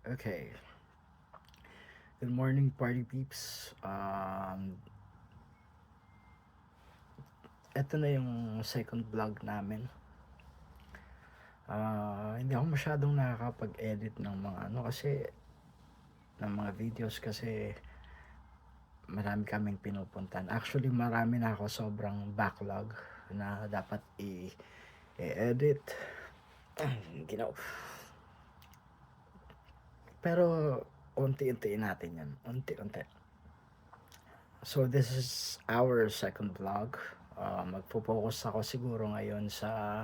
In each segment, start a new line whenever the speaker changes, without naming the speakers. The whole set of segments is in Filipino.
Okay. Good morning, party peeps. Ito na yung second vlog namin. Hindi ako masyadong nakakapag-edit ng mga ng mga videos kasi marami kaming pinupuntan. Actually, marami na ako sobrang backlog na dapat i-edit. Ginaw. Pero unti-untiin natin yan. Unti-unti. So this is our second vlog. Magpo-focus ako siguro ngayon sa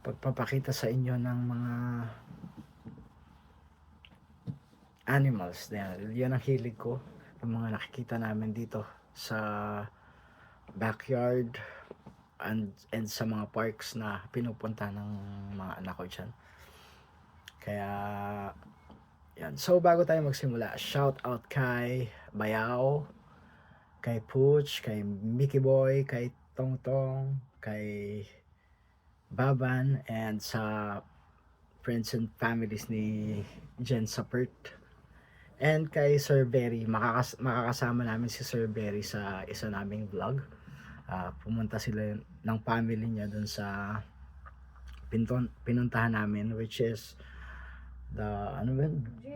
pagpapakita sa inyo ng mga animals. Yan ang hilig ko. Yung mga nakikita namin dito sa backyard and sa mga parks na pinupunta ng mga anak ko dyan. Kaya yan. So bago tayo magsimula, shout out kay Bayaw, kay Pooch, kay Mickey Boy, kay Tongtong, kay Baban, and sa friends and families ni Jen Sapert, and kay Sir Berry. Makakasama namin si Sir Berry sa isa naming vlog. Pumunta sila ng family niya dun sa pinuntahan namin, which is the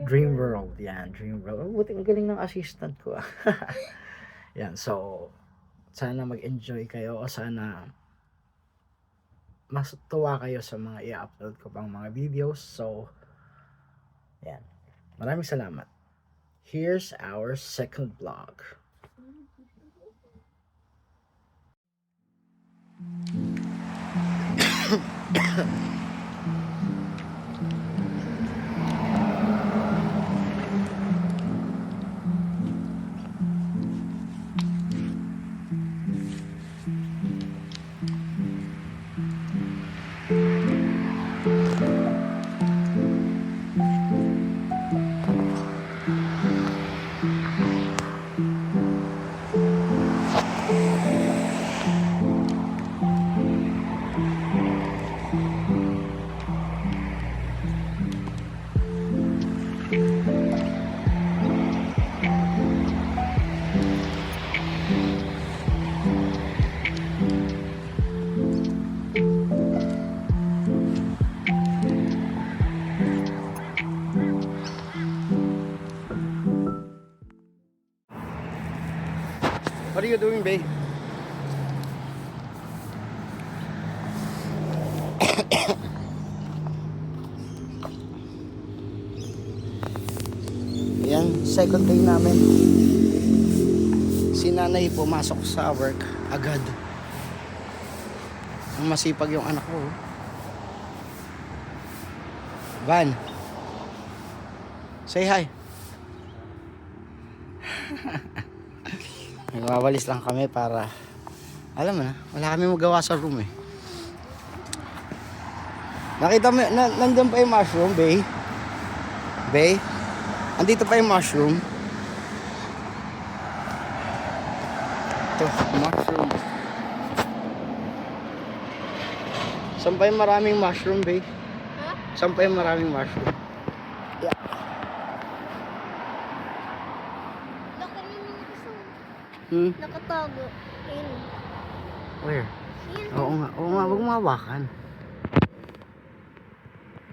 Dream World. Yan, Dream World. Buti ang galing ng assistant ko. Yan, so sana mag-enjoy kayo o sana mas tuwa kayo sa mga i-upload ko pang mga videos. So yan, maraming salamat. Here's our second vlog. What are you doing, babe? Yan, second day namin. Si nanay pumasok sa work agad. Ang masipag yung anak ko. Van, say hi. Nagwawalis lang kami para, alam mo na, wala kami magawa sa room eh. Nakita mo, nandun pa yung mushroom, Bay? Bay? Andito pa yung mushroom. Ito, mushroom. Saan pa yung maraming mushroom, Bay? Huh? Saan pa yung maraming mushroom? Yeah.
Nakatago. Ayun.
Where?
Ayun.
Oo nga, wag mo hawakan.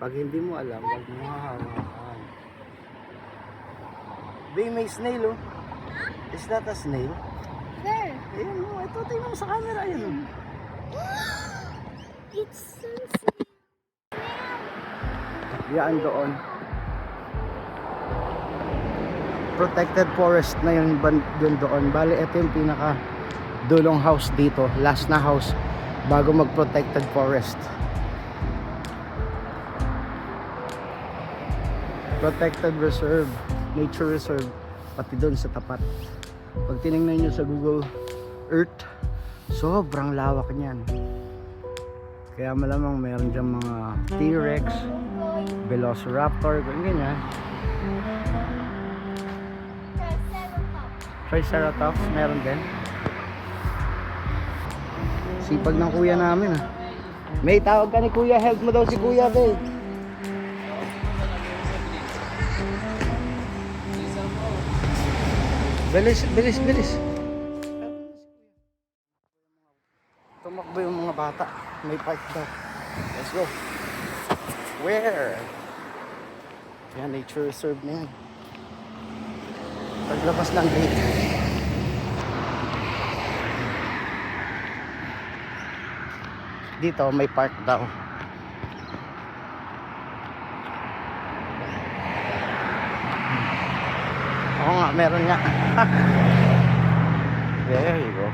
Pag hindi mo alam, wag mo hawakan. Bay, may snail oh. Is that a snail?
Where?
Ayun mo, ito, tingnan mo sa camera, ayun.
It's so sweet.
Yan doon. Protected forest na yun doon. Bali, ito yung pinaka dulong house dito. Last na house bago mag protected forest. Protected reserve, nature reserve, pati doon sa tapat. Pag tinignan nyo sa Google Earth, sobrang lawak niyan. Kaya malamang meron dyan mga T-Rex, Velociraptor, ganyan. Triceratops, meron din. Sipag ng kuya namin ah. May tawag ka ni kuya, help mo daw si kuya, babe. Bilis, bilis, bilis. Tumakbo yung mga bata. May park daw. Let's go. Where? Yan, nature reserve na yan. Paglabas ng gate. Dito, may park daw. Oo nga, meron nga. There you go.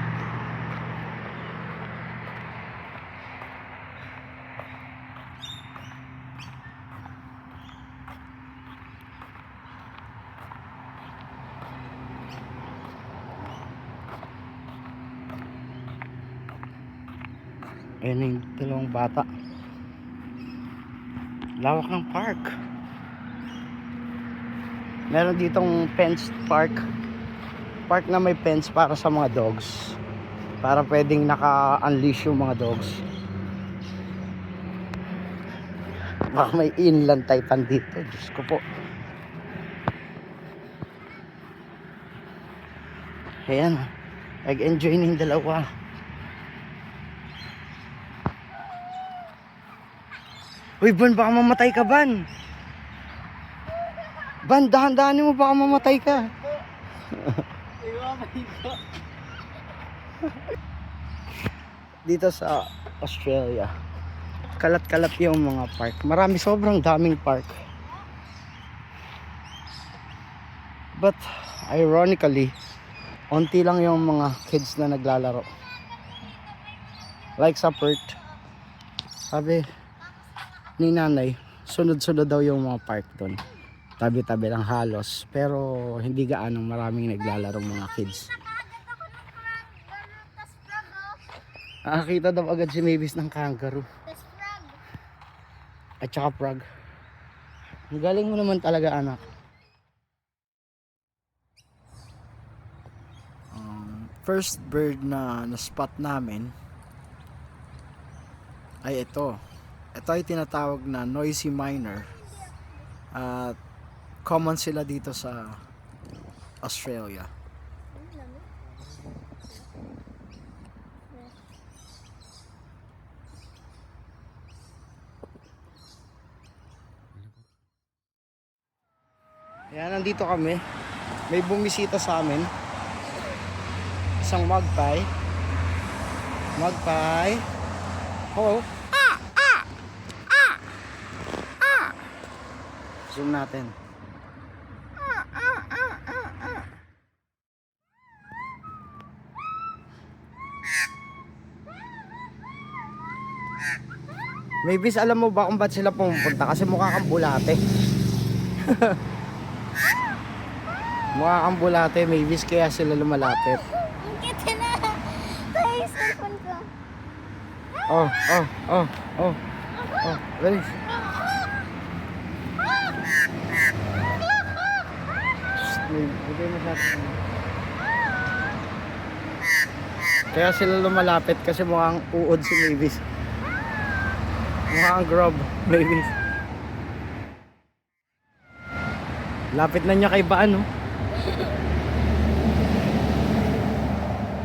Ayan yung dalawang bata. Lawak ng park. Meron ditong fenced park. Park na may fence para sa mga dogs. Para pwedeng naka-unleash yung mga dogs. Baka may inland taipan dito. Diyos ko po. Ayan. Nag-enjoy na yung dalawa. Uy, Ban, baka mamatay ka, Ban. Ban, dahan-dahanin mo, baka mamatay ka. Dito sa Australia, kalat-kalat yung mga park. Marami, sobrang daming park. But, ironically, onti lang yung mga kids na naglalaro. Like sa Perth. Sabi ni nanay, sunod-sunod daw yung mga park doon. Tabi-tabi lang halos, pero hindi gaanong maraming naglalarong mga kids. Nakakita daw agad si Mavis ng kangaroo at saka frog. Ang galing mo naman talaga, anak. First bird na spot namin ay ito. Ito ay tinatawag na noisy miner. At common sila dito sa Australia. Yan, nandito kami. May bumisita sa amin. Isang magpie. Magpie. Hello. Zoom natin. Maybe alam mo ba kung ba't sila pumupunta? Kasi mukha kang bulate. Mukha kang bulate, maybe kaya sila lumalapit.
Ang kita na. Tayo sa cellphone ko.
Oh. Bilis. Kaya sila lumalapit kasi mukhang uod si Mavis. Mukhang grub, Mavis. Lapit na niya kay Baan, no?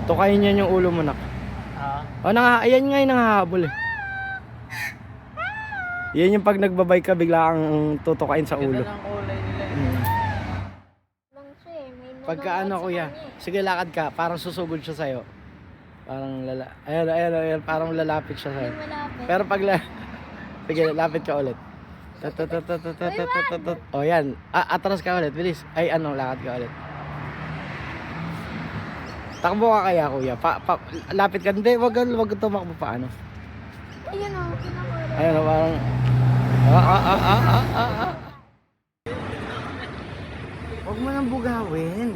Tukayin niya yung ulo mo, nak. Ayan nga yung nangahabol eh. Yan yung pag nagbabay ka, bigla ang tutukain sa ulo. Pagka ano, kuya, sige lakad ka, parang susugod siya sa'yo. Parang ayan, parang lalapit siya sa'yo. Pero pag sige, lapit ka ulit. O yan, atras ka ulit, bilis. Ay ano, lakad ka ulit. Takbo ka kaya, kuya. Lapit ka, hindi, wag tumakbo pa, ano.
Ayun o, kinakura.
Ayun o, parang huwag mo nang bugawin.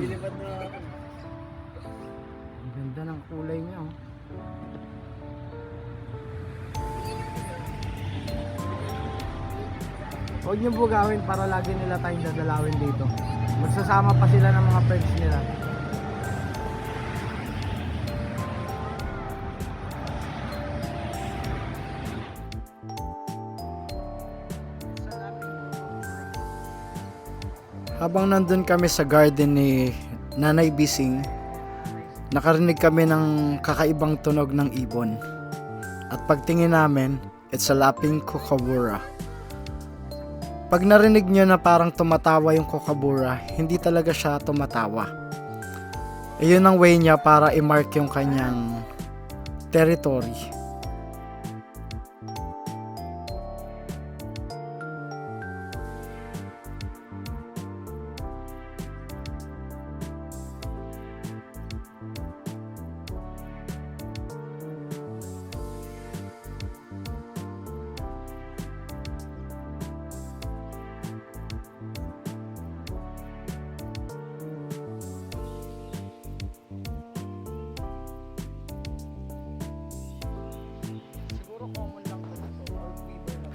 Ang ganda ng kulay niya, oh. Huwag niyo bugawin para lagi nila tayong dadalawin dito. Magsasama pa sila ng mga friends nila. Habang nandun kami sa garden ni Nanay Bising, nakarinig kami ng kakaibang tunog ng ibon. At pagtingin namin, it's a lapping kookaburra. Pag narinig nyo na parang tumatawa yung kookaburra, hindi talaga siya tumatawa. Iyon ang way niya para i-mark yung kanyang territory.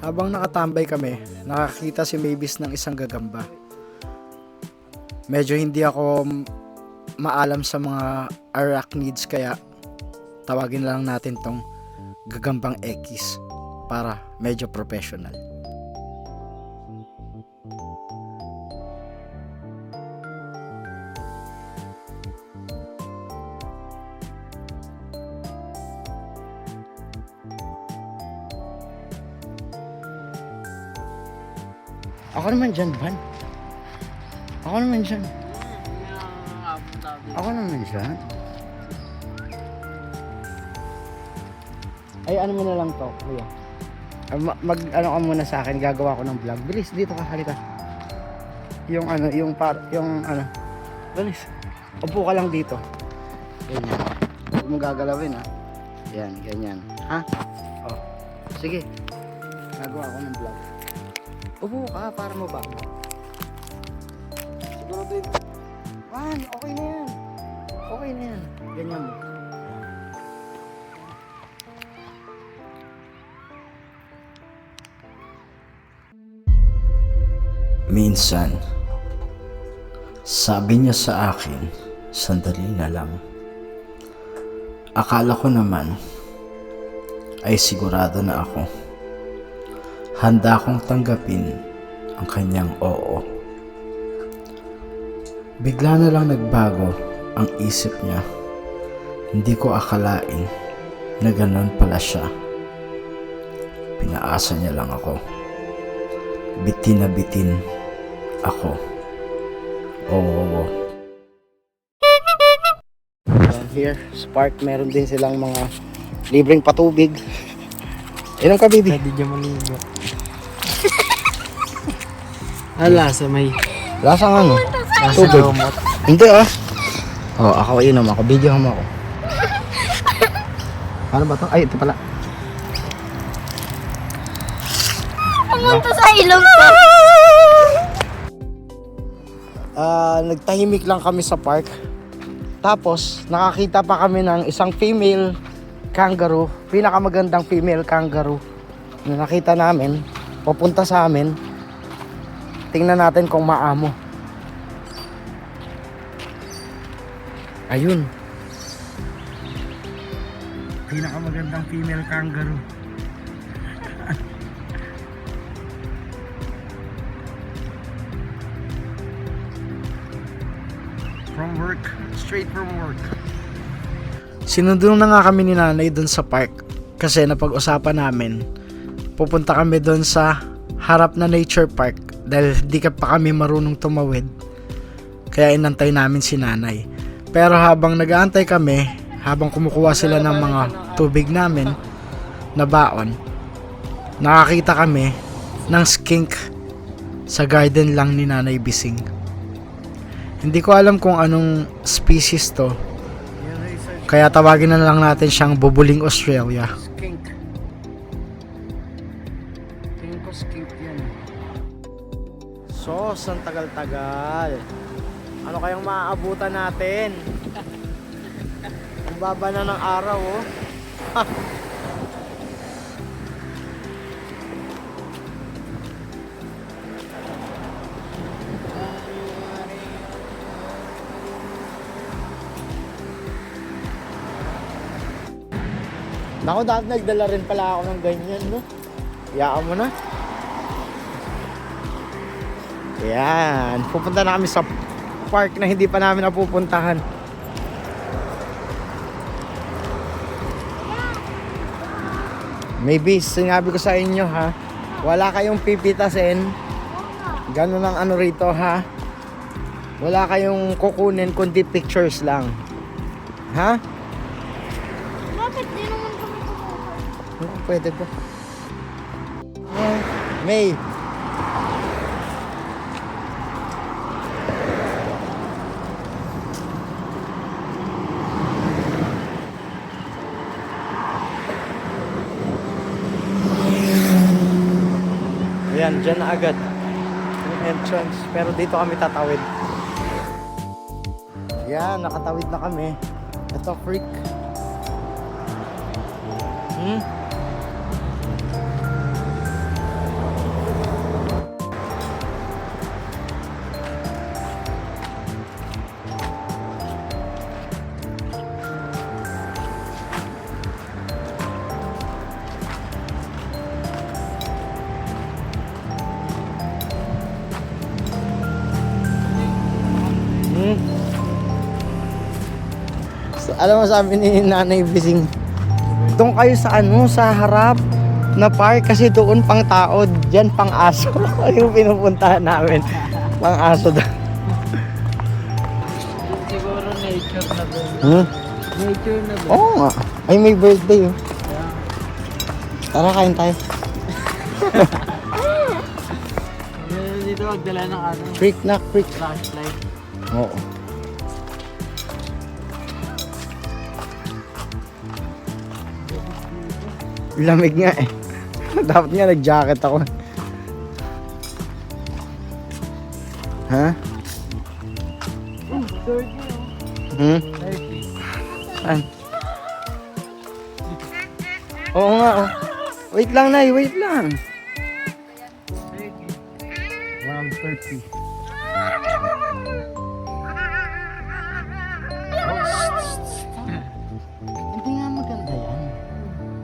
Habang nakatambay kami, nakakita si Mavis ng isang gagamba. Medyo hindi ako maalam sa mga arachnids kaya tawagin lang natin tong gagambang X para medyo professional. Ako naman dyan, Van. Ako naman dyan. Ako naman dyan. Ay, ano mo na lang to, kuya. Ano ka muna sa akin, gagawa ko ng vlog. Bilis, dito ka, halika. Yung bilis. Upo ka lang dito. Ganyan. Huwag mo gagalawin, ha. Yan, ganyan. Ha? Oh. Sige. Gagawa ko ng vlog. Upo ka para mabago. Siguro din. Man, okay na yan. Okay na yan. Ganyan mo. Minsan, sabi niya sa akin, sandali na lang. Akala ko naman ay sigurado na ako. Handa akong tanggapin ang kanyang oo. Bigla na lang nagbago ang isip niya. Hindi ko akalain na ganun pala siya. Pinaasa niya lang ako. Bitin na bitin ako. Oo. Here, Spark, meron din silang mga libreng patubig. Ilan ka, baby?
Pwede dyan maligo. Lasa may
Lasang ano?
lasa
Tubig.
gamot.
Hindi ah. Oh, ako inom ako. Video mo ako. Ano ba to? Ay, ito pala.
Pumunta sa ilong ko.
Nagtahimik lang kami sa park. Tapos, nakakita pa kami ng isang female kangaroo. Pinakamagandang female kangaroo na nakita namin. Papunta sa amin. Tingnan natin kung maamo. Ayun. Pinakamagandang female kangaroo. From work, straight from work. Sinundo na nga kami ni nanay dun sa park kasi napag-usapan namin pupunta kami dun sa harap na nature park dahil di ka pa kami marunong tumawid kaya inantay namin si nanay. Pero habang nag-aantay kami, habang kumukuha sila ng mga tubig namin na baon, nakakita kami ng skink sa garden lang ni Nanay Bising. Hindi ko alam kung anong species to. Kaya tawagin na lang natin siyang Bubuling Australia. Skink. Tingin ko skink yan. Sos, ang tagal-tagal. Ano kayang maaabutan natin? Ang baba na ng araw, oh. Naku, dati nagdala rin pala ako ng ganyan, no? Iyaan mo na. Yan. Pupunta na kami sa park na hindi pa namin napupuntahan. Maybe sinabi ko sa inyo ha, wala kayong pipitasin. Ganun ang ano rito ha. Wala kayong kukunin kundi pictures lang. Ha?
Bakit di naman kami kumuha?
Pwede ba? May. Ayan, dyan na agad yung entrance. Pero dito kami tatawid. Yan, nakatawid na kami. Ito, freak. So, alam mo sabi ni Nanay Bising, doon kayo sa ano, sa harap na park kasi doon pang tao, diyan pang aso. Yung pinupuntahan namin, pang aso doon.
Siguro nature na doon. Nature na doon.
Oo nga. Ay, may birthday oh. Tara, kain tayo.
Dito magdala ng ano,
Creek na, creek.
flashlight.
Oo. Lamig nga eh. Dapat nga nag-jacket ako. Ha? Hmm? Saan? Oo nga oh. Wait lang, Nay. Wait lang. Around 30. Hindi nga maganda yan.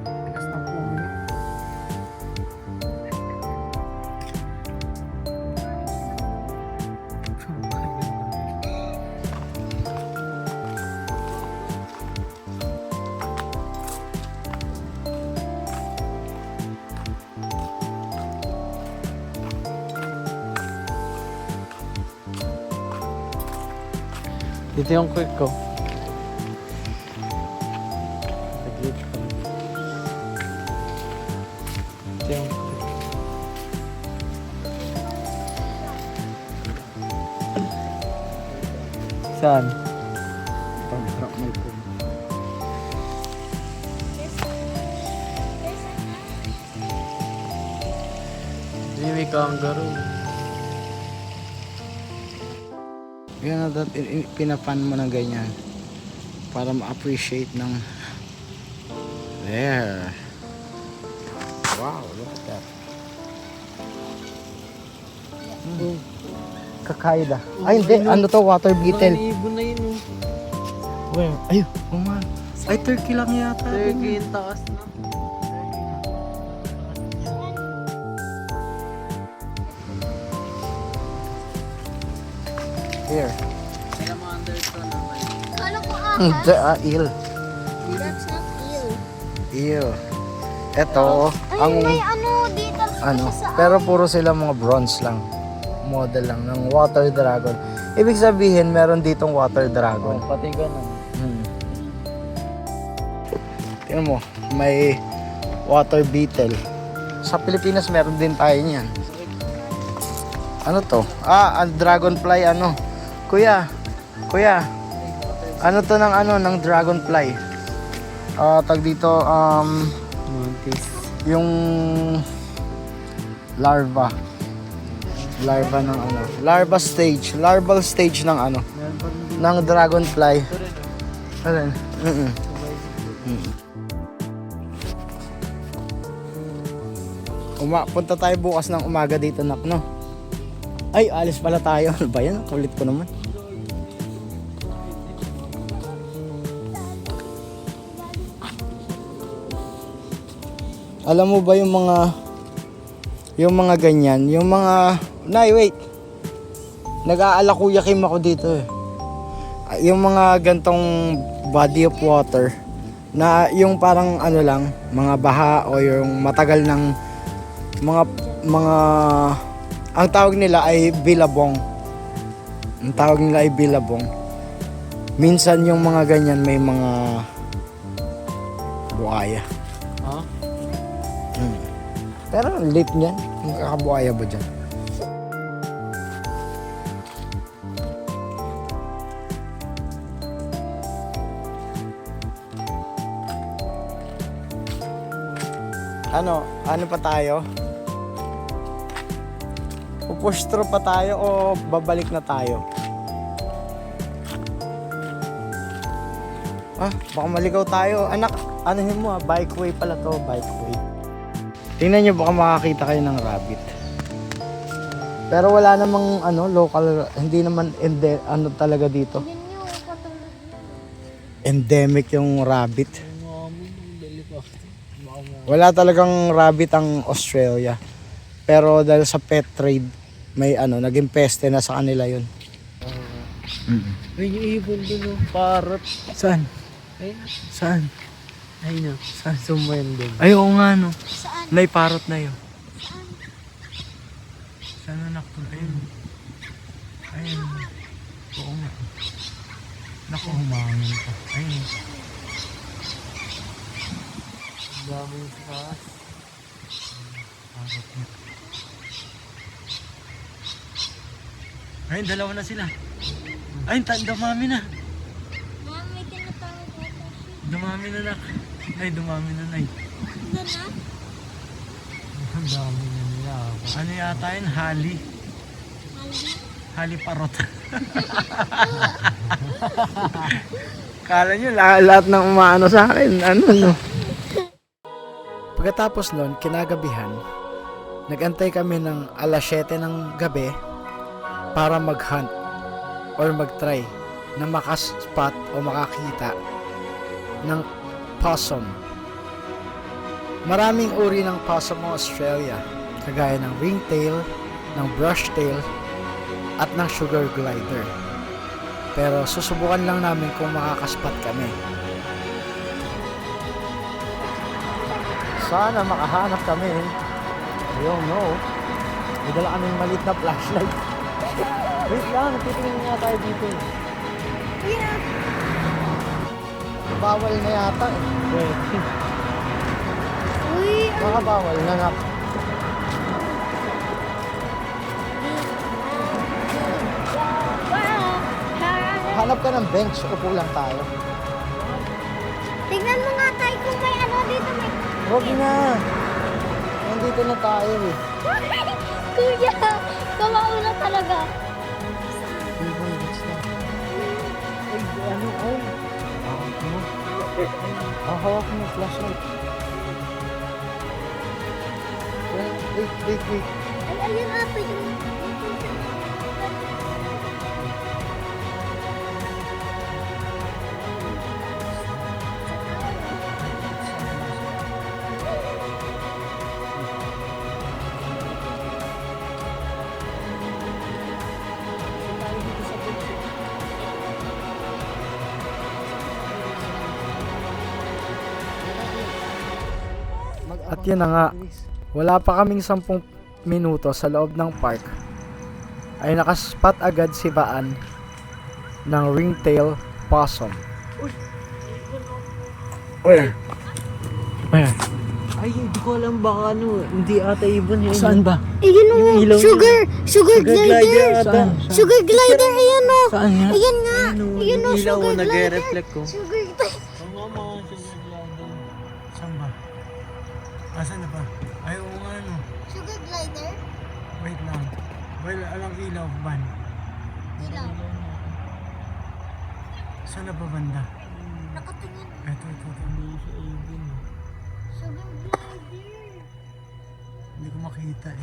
Tigas ng puno.
Dito yung quick ko. Ito yung saan?
Pag-drop mo ito.
Hindi may kangaroo.
Yan na pinapan mo ng ganyan para ma-appreciate ng there. Wow, look at that. Kakaida. Ay hindi, ano to, water beetle.
Mga ibon na yun oh.
Where? Ayun, oh man. Ay, turkey lang yata.
Turkey yung takas na.
Here.
Kaya mga undertone naman.
Kala ko
The eel.
That's not eel.
Eel. Ito,
Ay,
ang
may ano dito
ano,
sa
pero puro sila mga bronze lang. Model lang ng water dragon. Ibig sabihin, meron ditong water dragon.
Pati ganun.
Tingnan mo, may water beetle. Sa Pilipinas meron din tayo niyan. Ano to? Ang dragonfly ano? Kuya, ano to ng dragonfly? Tag dito,
Montis.
yung larva ng ano, larval stage ng ano,
Meron pa rin dito.
ng dragonfly.
Ito rin oh.
Ano? Punta tayo bukas ng umaga dito, nak, no? Ay, alis pala tayo. Ano ba yan? Kulit ko naman. Alam mo ba yung mga ganyan, yung mga, Nay, wait. Nag-aalakuya kim ako dito eh. Yung mga gantong body of water na yung parang ano lang, mga baha o yung matagal ng mga ang tawag nila ay bilabong. Ang tawag nila ay bilabong. Minsan yung mga ganyan may mga buhaya.
Ha?
Pero ang late niyan, yung kakabuhaya ba dyan? Ano pa tayo? Pupush through pa tayo o babalik na tayo? Baka maligaw tayo. Anak, anuhin mo bikeway pala to, bikeway. Tingnan nyo, baka makakita kayo ng rabbit. Pero wala namang local, hindi naman talaga dito.
Hindi nyo katulad yan.
Endemic yung rabbit.
Mamon, ang delikado. Baka mo.
Wala talagang rabbit ang Australia. Pero dahil sa pet trade, may naging peste na sa kanila yun.
May yung ibon dun, oh. Parrot.
Saan?
Ay,
Saan?
ay na. Saan sumayan din?
Ay, oo nga no.
Saan?
Naiparot na yun.
Saan?
Saan anak ko? Ayun. Ayun. Oo nga. Naku, humangin pa. Ayun.
Ang dami yung taas.
Parot na. Ayun, dalawa na sila. Ayun, dumami na.
Ma'am, may tinatawag ko ito.
Dumami na nak. Ay, dumami na nay.
Doon na?
Ang dami na nila.
Ano yata yun? Hali.
Mali.
Hali parot. Kala nyo, lahat ng umaano sa akin. No? Pagkatapos nun, kinagabihan, nagantay kami ng alas 7 ng gabi para mag-hunt or mag-try na makaspot o makakita ng possum. Maraming uri ng possum ng Australia, kagaya ng ringtail, ng brushtail, at ng sugar glider. Pero susubukan lang namin kung makakaspot kami. Sana makahanap kami. I don't know. May dala kaming maliit na flashlight. Wait lang, titingin nga tayo dito.
Yeah.
Bawal na yata eh.
Wait.
Uy,
Baka bawal na nga. Hanap ka ng bench, upo lang tayo.
tignan mo nga tayo kung may dito may...
Huwag na. Nandito na tayo eh.
Kuya, kumauna talaga.
Ang hawak mo, flashlight. Wait.
Ay, ayun ata yung...
At yun na nga, wala pa kaming 10 minuto sa loob ng park ay nakaspot agad si Baan ng ringtail possum. Where?
Ay, hindi ko alam baka hindi ata ibon yun.
Saan ba?
Ayun o,
Yung ilaw
sugar glider.
ata.
Sugar glider, ayan o.
Saan nga?
Ayan nga.
Ayun o,
Ayun o,
yung ilaw
sugar glider.
nagre-reflect ko.
Sugar glider.
Saan ba? Asan na ba? Ay, oo nga no.
Sugar glider?
Wait lang. Well, alang ilaw, ban.
Ilaw.
Saan na ba banda?
Nakatingin.
Ito.
Hindi siya ibon.
Sugar glider.
Hindi ko makita eh.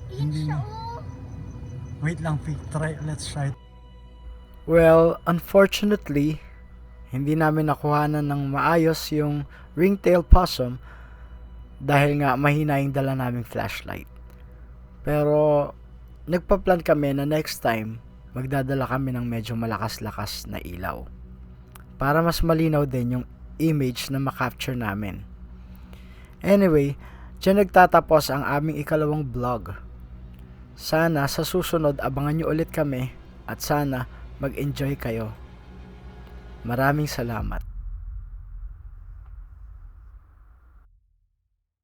Ayan
Hindi
siya
na.
o.
Wait lang, let's try. Well, unfortunately, hindi namin nakuhanan ng maayos yung ringtail possum dahil nga mahina yung dala naming flashlight. Pero nagpa-plan kami na next time, magdadala kami ng medyo malakas-lakas na ilaw. Para mas malinaw din yung image na makapture namin. Anyway, dyan nagtatapos ang aming ikalawang vlog. Sana sa susunod abangan nyo ulit kami at sana mag-enjoy kayo. Maraming salamat.